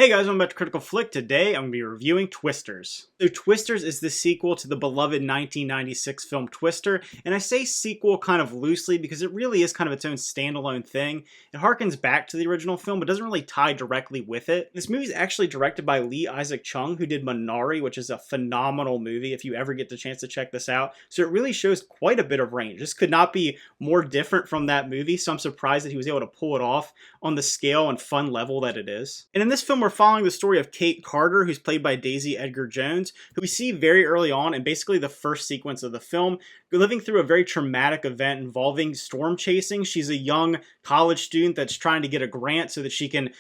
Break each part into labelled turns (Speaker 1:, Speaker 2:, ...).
Speaker 1: Hey guys, welcome back to Critical Flick. Today I'm going to be reviewing Twisters. So Twisters is the sequel to the beloved 1996 film Twister, and I say sequel kind of loosely because it really is kind of its own standalone thing. It harkens back to the original film, but doesn't really tie directly with it. This movie is actually directed by Lee Isaac Chung, who did Minari, which is a phenomenal movie if you ever get the chance to check this out. So it really shows quite a bit of range. This could not be more different from that movie, so I'm surprised that he was able to pull it off on the scale and fun level that it is. And in this film, we're following the story of Kate Carter, who's played by Daisy Edgar Jones, who we see very early on in basically the first sequence of the film, living through a very traumatic event involving storm chasing. She's a young college student that's trying to get a grant so that she can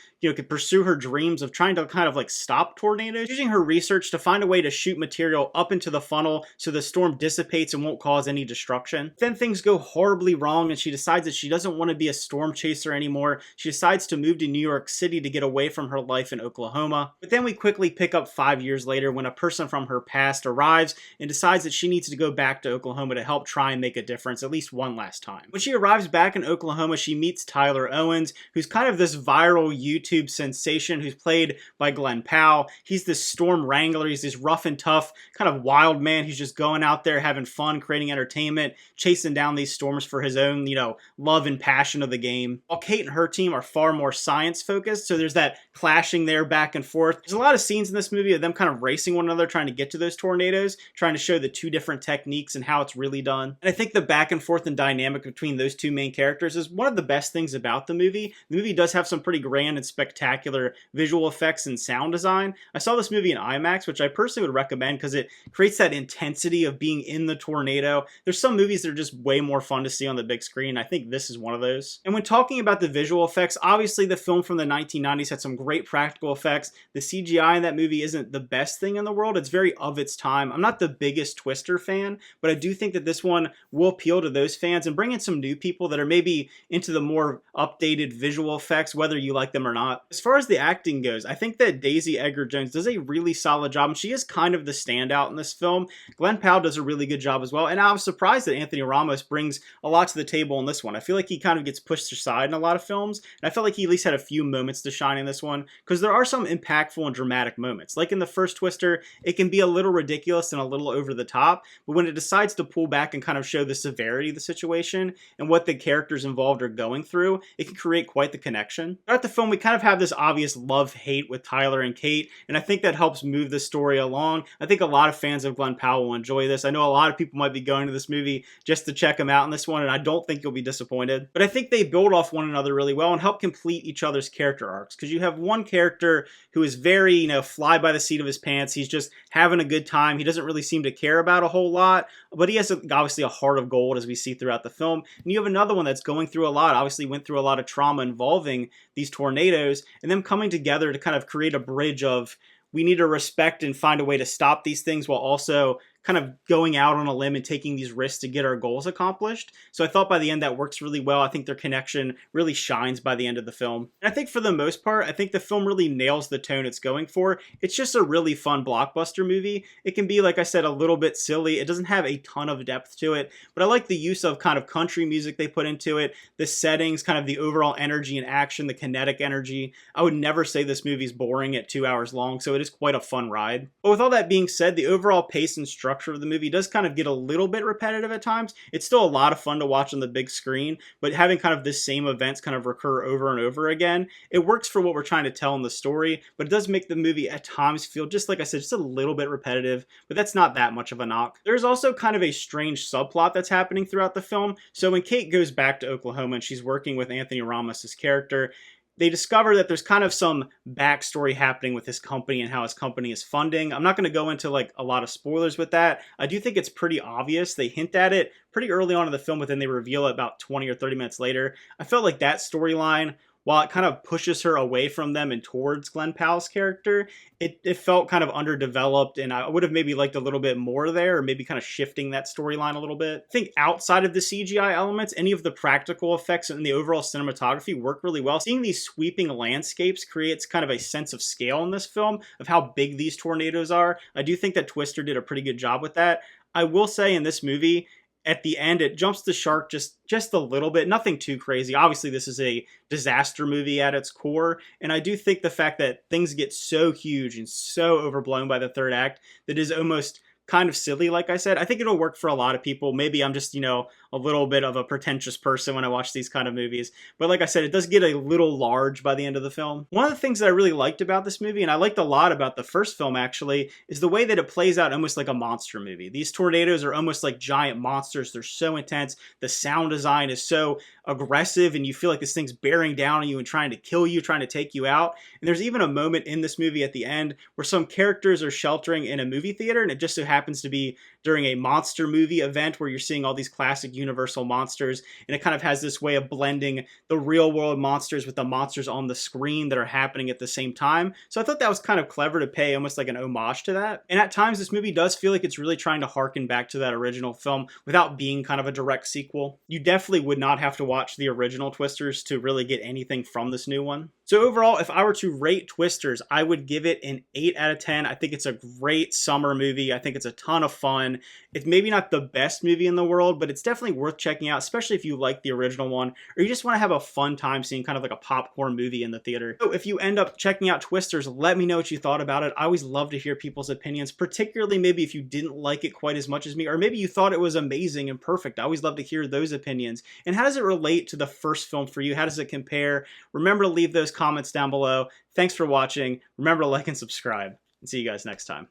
Speaker 1: pursue her dreams of trying to kind of like stop tornadoes, using her research to find a way to shoot material up into the funnel so the storm dissipates and won't cause any destruction. Then things go horribly wrong and she decides that she doesn't want to be a storm chaser anymore. She decides to move to New York City to get away from her life in Oklahoma. But then we quickly pick up 5 years later when a person from her past arrives and decides that she needs to go back to Oklahoma to help try and make a difference at least one last time. When she arrives back in Oklahoma, she meets Tyler Owens, who's kind of this viral YouTube sensation who's played by Glenn Powell. He's this storm wrangler. He's this rough and tough kind of wild man who's just going out there having fun, creating entertainment, chasing down these storms for his own, love and passion of the game. While Kate and her team are far more science focused, so there's that clashing there back and forth. There's a lot of scenes in this movie of them kind of racing one another, trying to get to those tornadoes, trying to show the two different techniques and how it's really done. And I think the back and forth and dynamic between those two main characters is one of the best things about the movie. The movie does have some pretty grand and spectacular visual effects and sound design. I saw this movie in IMAX, which I personally would recommend because it creates that intensity of being in the tornado. There's some movies that are just way more fun to see on the big screen. I think this is one of those. And when talking about the visual effects, obviously the film from the 1990s had some great practical effects. The CGI in that movie isn't the best thing in the world. It's very of its time. I'm not the biggest Twister fan, but I do think that this one will appeal to those fans and bring in some new people that are maybe into the more updated visual effects, whether you like them or not. As far as the acting goes, I think that Daisy Edgar Jones does a really solid job, and she is kind of the standout in this film. Glenn Powell does a really good job as well, and I was surprised that Anthony Ramos brings a lot to the table in this one. I feel like he kind of gets pushed aside in a lot of films, and I felt like he at least had a few moments to shine in this one, because there are some impactful and dramatic moments. Like in the first Twister, it can be a little ridiculous and a little over the top, but when it decides to pull back and kind of show the severity of the situation and what the characters involved are going through, it can create quite the connection. Throughout the film, we kind of have this obvious love-hate with Tyler and Kate, and I think that helps move the story along. I think a lot of fans of Glenn Powell will enjoy this. I know a lot of people might be going to this movie just to check him out in this one, and I don't think you'll be disappointed. But I think they build off one another really well and help complete each other's character arcs, because you have one character who is very, fly by the seat of his pants. He's just having a good time. He doesn't really seem to care about a whole lot, but he has obviously a heart of gold, as we see throughout the film. And you have another one that's going through a lot, obviously went through a lot of trauma involving these tornadoes, and them coming together to kind of create a bridge of, we need to respect and find a way to stop these things while also kind of going out on a limb and taking these risks to get our goals accomplished. So I thought by the end that works really well. I think their connection really shines by the end of the film. And I think for the most part, I think the film really nails the tone it's going for. It's just a really fun blockbuster movie. It can be, like I said, a little bit silly. It doesn't have a ton of depth to it, but I like the use of kind of country music they put into it, the settings, kind of the overall energy and action, the kinetic energy. I would never say this movie's boring at 2 hours long, so it is quite a fun ride. But with all that being said, the overall pace and structure of the movie does kind of get a little bit repetitive at times. It's still a lot of fun to watch on the big screen, but having kind of the same events kind of recur over and over again, it works for what we're trying to tell in the story, but it does make the movie at times feel, just like I said, just a little bit repetitive, but that's not that much of a knock. There's also kind of a strange subplot that's happening throughout the film. So when Kate goes back to Oklahoma and she's working with Anthony Ramos' character, they discover that there's kind of some backstory happening with his company and how his company is funding. I'm not going to go into like a lot of spoilers with that. I do think it's pretty obvious. They hint at it pretty early on in the film, but then they reveal it about 20 or 30 minutes later. I felt like that storyline, while it kind of pushes her away from them and towards Glenn Powell's character, it felt kind of underdeveloped, and I would have maybe liked a little bit more there, or maybe kind of shifting that storyline a little bit. I think outside of the CGI elements, any of the practical effects and the overall cinematography work really well. Seeing these sweeping landscapes creates kind of a sense of scale in this film, of how big these tornadoes are. I do think that Twister did a pretty good job with that. I will say in this movie, At the end, it jumps the shark just a little bit, nothing too crazy. Obviously, this is a disaster movie at its core, and I do think the fact that things get so huge and so overblown by the third act that is almost kind of silly, like I said. I think it'll work for a lot of people. Maybe I'm just, a little bit of a pretentious person when I watch these kind of movies. But like I said, it does get a little large by the end of the film. One of the things that I really liked about this movie, and I liked a lot about the first film actually, is the way that it plays out almost like a monster movie. These tornadoes are almost like giant monsters. They're so intense. The sound design is so aggressive, and you feel like this thing's bearing down on you and trying to kill you, trying to take you out. And there's even a moment in this movie at the end where some characters are sheltering in a movie theater, and it just so happens to be during a monster movie event where you're seeing all these classic Universal monsters, and it kind of has this way of blending the real world monsters with the monsters on the screen that are happening at the same time. So I thought that was kind of clever to pay almost like an homage to that. And at times this movie does feel like it's really trying to harken back to that original film without being kind of a direct sequel. You definitely would not have to watch the original Twisters to really get anything from this new one. So overall, if I were to rate Twisters, I would give it an 8 out of 10. I think it's a great summer movie. I think it's a ton of fun. It's maybe not the best movie in the world, but it's definitely worth checking out, especially if you like the original one, or you just want to have a fun time seeing kind of like a popcorn movie in the theater. So if you end up checking out Twisters, let me know what you thought about it. I always love to hear people's opinions, particularly maybe if you didn't like it quite as much as me, or maybe you thought it was amazing and perfect. I always love to hear those opinions. And how does it relate to the first film for you? How does it compare? Remember to leave those comments down below. Thanks for watching. Remember to like and subscribe, and see you guys next time.